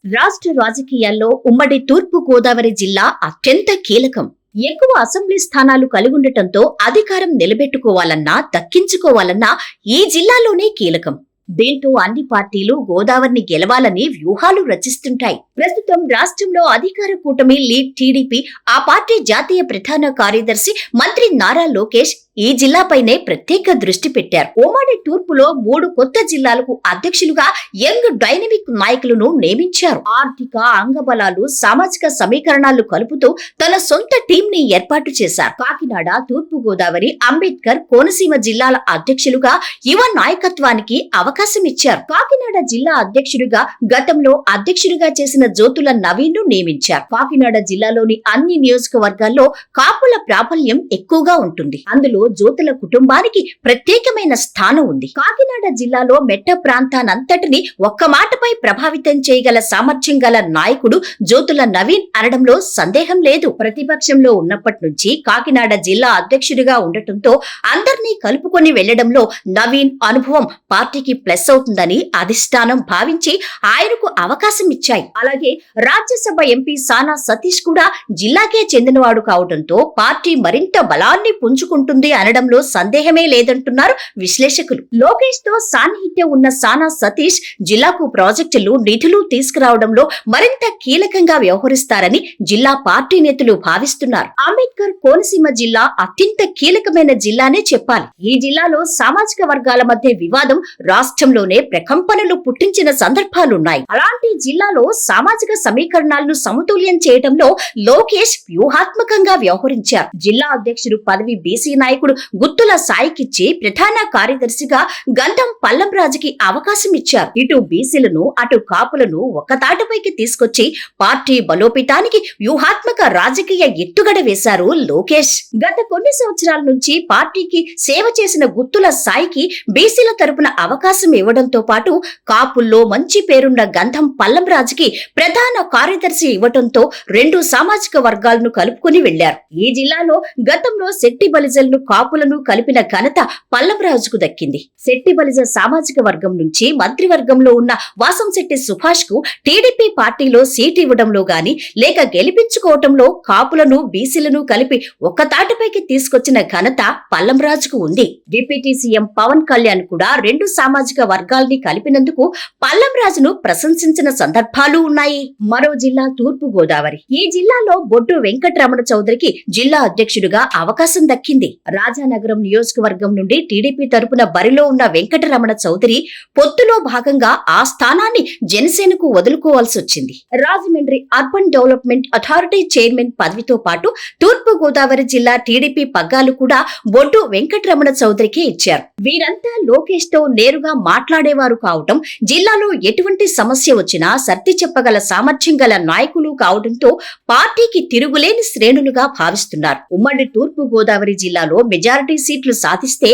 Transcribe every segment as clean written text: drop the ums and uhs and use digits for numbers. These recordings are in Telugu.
రాష్ట్ర రాజకీయాల్లో ఉమ్మడి తూర్పు గోదావరి జిల్లా అత్యంత కీలకం. ఎక్కువ అసెంబ్లీ స్థానాలు కలిగుండటంతో అధికారం నిలబెట్టుకోవాలన్నా దక్కించుకోవాలన్నా ఈ జిల్లాలోనే కీలకం. దీంతో అన్ని పార్టీలు గోదావరిని గెలవాలని వ్యూహాలు రచిస్తుంటాయి. ప్రస్తుతం రాష్ట్రంలో అధికార కూటమి లీడ్ టీడీపీ, ఆ పార్టీ జాతీయ ప్రధాన కార్యదర్శి మంత్రి నారా లోకేష్ ఈ జిల్లాపైనే ప్రత్యేక దృష్టి పెట్టారు. ఉమ్మడి తూర్పులో 3 కొత్త జిల్లాలకు అధ్యక్షులుగా యంగ్ డైనమిక్ నాయకులను నియమించారు. ఆర్థిక అంగబలాలు, సామాజిక సమీకరణాలు కలుపుతూ తన సొంత టీం ని ఏర్పాటు చేశారు. కాకినాడ, తూర్పు గోదావరి, అంబేద్కర్, కోనసీమ జిల్లాల అధ్యక్షులుగా యువ నాయకత్వానికి అవకాశం ఇచ్చారు. కాకినాడ జిల్లా అధ్యక్షుడిగా గతంలో అధ్యక్షుడిగా చేసిన జ్యోతుల నవీన్ ను నియమించారు. కాకినాడ జిల్లాలోని అన్ని నియోజకవర్గాల్లో కాపుల ప్రాబల్యం ఎక్కువగా ఉంటుంది. అందులో జ్యోతుల కుటుంబానికి ప్రత్యేకమైన స్థానం ఉంది. కాకినాడ జిల్లాలో మెట్ట ప్రాంతానంతటిని ఒక్క మాటపై ప్రభావితం చేయగల సామర్థ్యం గల నాయకుడు జ్యోతుల నవీన్ అనడంలో సందేహం లేదు. ప్రతిపక్షంలో ఉన్నప్పటి నుంచి కాకినాడ జిల్లా అధ్యక్షుడిగా ఉండటంతో అందరినీ కలుపుకొని వెళ్లడంలో నవీన్ అనుభవం పార్టీకి ప్లస్ అవుతుందని అధిష్టానం భావించి ఆయనకు అవకాశం ఇచ్చాయి. అలాగే రాజ్యసభ ఎంపీ సానా సతీష్ కూడా జిల్లాకే చెందినవాడు కావడంతో పార్టీ మరింత బలాన్ని పుంజుకుంటుంది అనడంలో సందేహమే లేదంటున్నారు విశ్లేషకులు. లోకేష్ తో సాన్నిహిత్యం ఉన్న సానా సతీష్ జిల్లాకు ప్రాజెక్టులు, నిధులు తీసుకురావడంలో మరింత కీలకంగా వ్యవహరిస్తారని జిల్లా పార్టీ నేతలు భావిస్తున్నారు. అంబేద్కర్ కోనసీమ జిల్లా అత్యంత కీలకమైన జిల్లానే చెప్పాలి. ఈ జిల్లాలో సామాజిక వర్గాల మధ్య వివాదం రాష్ట్రంలోనే ప్రకంపనలు పుట్టించిన సందర్భాలున్నాయి. అలాంటి జిల్లాలో సామాజిక సమీకరణాలను సమతుల్యం చేయడంలో లోకేష్ వ్యూహాత్మకంగా వ్యవహరించారు. జిల్లా అధ్యక్షుడు పదవి బీసీ నాయకుడు గుత్తుల సాయికిచ్చి ప్రధాన కార్యదర్శిగా గంధం పల్లంరాజుకి అవకాశం ఇచ్చారు. ఇటు బీసీలను అటు కాపులను ఒక్కతాటిపైకి తీసుకొచ్చి పార్టీ బలోపేతానికి వ్యూహాత్మక రాజకీయ ఎత్తుగడ వేశారు లోకేష్. గత కొన్ని సంవత్సరాల నుంచి పార్టీకి సేవ చేసిన గుత్తుల సాయికి బీసీల తరపున అవకాశం ఇవ్వడంతో పాటు కాపుల్లో మంచి పేరున్న గంధం పల్లంరాజుకి ప్రధాన కార్యదర్శి ఇవ్వడంతో 2 సామాజిక వర్గాలను కలుపుకుని వెళ్లారు. ఈ జిల్లాలో గతంలో శెట్టి బలిజలను కాపులను కలిపిన ఘనత పల్లంరాజుకు దక్కింది. శెట్టి బలిజ సామాజిక వర్గం నుంచి మంత్రివర్గంలో ఉన్న వాసంశెట్టి సుభాష్ కు టీడీపీ పార్టీలో సీటు ఇవ్వడంలో గాని లేక గెలిపించుకోవటంలో కాపులను బీసీలను కలిపి ఒక్కతాటిపైకి తీసుకొచ్చిన ఘనత పల్లంరాజుకు ఉంది. డిప్యూటీ సీఎం పవన్ కళ్యాణ్ కూడా 2 సామాజిక వర్గాల్ని కలిపినందుకు పల్లంరాజును ప్రశంసించిన సందర్భాలు ఉన్నాయి. మరో జిల్లా తూర్పు గోదావరి. ఈ జిల్లాలో బొడ్డు వెంకటరమణ చౌదరికి జిల్లా అధ్యక్షుడిగా అవకాశం దక్కింది. రాజానగరం నియోజకవర్గం నుండి టీడీపీ తరపున బరిలో ఉన్న వెంకటరమణ చౌదరి పొత్తులో భాగంగా ఆ స్థానాన్ని జనసేనకు వదులుకోవాల్సి వచ్చింది. Rajahmundry urban development authority chairman పదవితో పాటు తూర్పు గోదావరి జిల్లా టీడీపీ పగ్గాలు కూడా బొడ్డు వెంకటరమణ చౌదరికి ఇచ్చారు. వీరంతా లోకేష్ తో నేరుగా మాట్లాడేవారు కావటం, జిల్లాలో ఎటువంటి సమస్య వచ్చినా సర్ది చెప్పగల సామర్థ్యం గల నాయకులు కావడంతో పార్టీకి తిరుగులేని శ్రేణులుగా భావిస్తున్నారు. ఉమ్మడి తూర్పు గోదావరి జిల్లాలో మెజారిటీ సీట్లు సాధిస్తే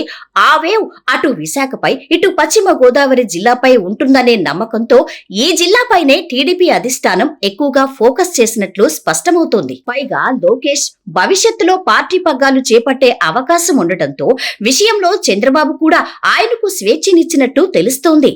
ఆ వేవ్ అటు విశాఖపై ఇటు పశ్చిమ గోదావరి జిల్లాపై ఉంటుందనే నమ్మకంతో ఈ జిల్లాపైనే టీడీపీ అధిష్టానం ఎక్కువగా ఫోకస్ చేసినట్లు స్పష్టమవుతోంది. పైగా లోకేష్ భవిష్యత్తులో పార్టీ పగ్గాలు చేపట్టే అవకాశం ఉండటంతో విషయంలో చంద్రబాబు కూడా ఆయనకు స్వేచ్ఛనిచ్చినట్టు తెలుస్తోంది.